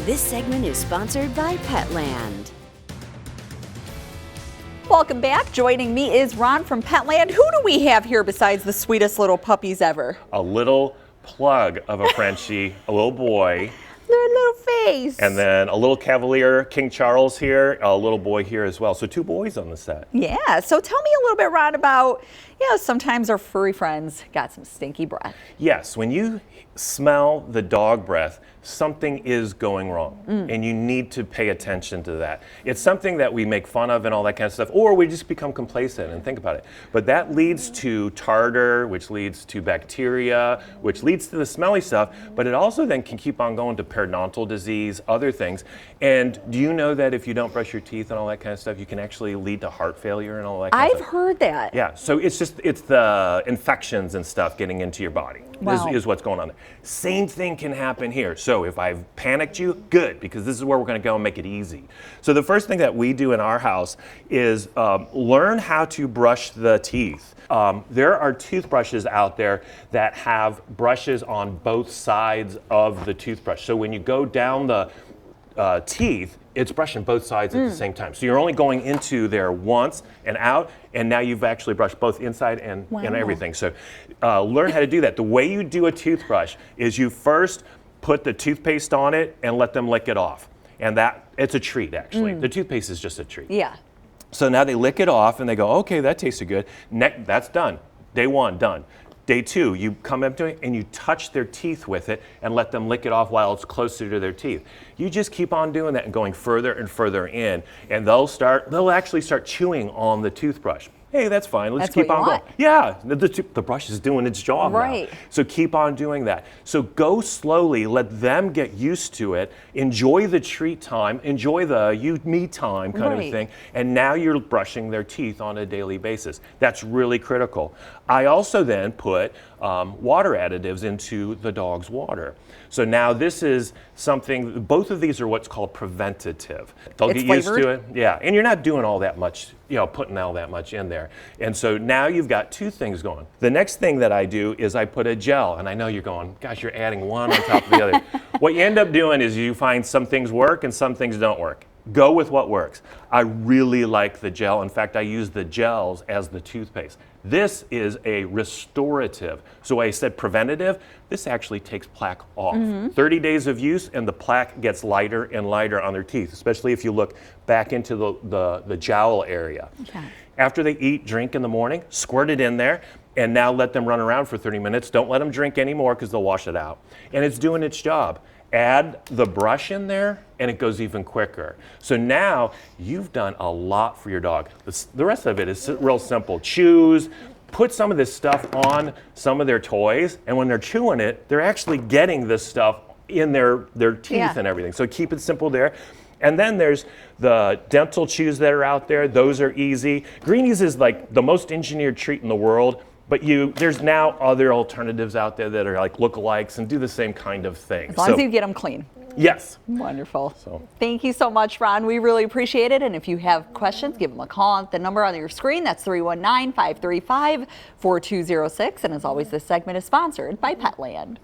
This segment is sponsored by Petland. Welcome back. Joining me is Ron from Petland. Who do we have here besides the sweetest little puppies ever? A little plug of a Frenchie, a little boy. Their little face. And then a little Cavalier, King Charles here, a little boy here as well. So 2 boys on the set. Yeah, so tell me a little bit, Ron, about, sometimes our furry friends got some stinky breath. Yes, when you smell the dog breath, something is going wrong, and you need to pay attention to that. It's something that we make fun of and all that kind of stuff, or we just become complacent and think about it. But that leads to tartar, which leads to bacteria, which leads to the smelly stuff, but it also then can keep on going to periodontal disease, other things. And do you know that if you don't brush your teeth and all that kind of stuff, you can actually lead to heart failure and all that kind of stuff? I've heard that. Yeah, so it's the infections and stuff getting into your body. Wow. Is what's going on there. Same thing can happen here. So if I've panicked you, good, because this is where we're going to go and make it easy. So the first thing that we do in our house is learn how to brush the teeth. There are toothbrushes out there that have brushes on both sides of the toothbrush. So when you go down the teeth, it's brushing both sides at the same time. So you're only going into there once and out, and now you've actually brushed both inside and everything. So learn how to do that. The way you do a toothbrush is you first put the toothpaste on it and let them lick it off. And it's a treat, actually. The toothpaste is just a treat. Yeah. So now they lick it off and they go, okay, that tasted good. That's done. Day 1, done. Day 2, you come up to it and you touch their teeth with it and let them lick it off while it's closer to their teeth. You just keep on doing that and going further and further in, and they'll actually start chewing on the toothbrush. Hey, that's fine. Let's keep on going. Yeah, the brush is doing its job now. So keep on doing that. So go slowly, let them get used to it, enjoy the treat time, enjoy the you-me time kind of thing, and now you're brushing their teeth on a daily basis. That's really critical. I also then put water additives into the dog's water. So now this is something, both of these are what's called preventative. They'll get used to it. Yeah, and you're not doing all that much, putting all that much in there. And so now you've got 2 things going. The next thing that I do is I put a gel, and I know you're going, gosh, you're adding one on top of the other. What you end up doing is you find some things work and some things don't work. Go with what works. I really like the gel. In fact, I use the gels as the toothpaste. This is a restorative. So I said preventative, this actually takes plaque off. 30 days of use and the plaque gets lighter and lighter on their teeth, especially if you look back into the jowl area. Okay. After they eat, drink in the morning, squirt it in there, and now let them run around for 30 minutes. Don't let them drink anymore because they'll wash it out. And it's doing its job. Add the brush in there and it goes even quicker. So now you've done a lot for your dog. The rest of it is real simple. Chews, put some of this stuff on some of their toys, and when they're chewing it, they're actually getting this stuff in their teeth and everything. So keep it simple there. And then there's the dental chews that are out there. Those are easy. Greenies is like the most engineered treat in the world. But there's now other alternatives out there that are like lookalikes and do the same kind of thing. As long as you get them clean. Yes. Wonderful. Thank you so much, Ron. We really appreciate it. And if you have questions, give them a call at the number on your screen. That's 319-535-4206. And as always, this segment is sponsored by Petland.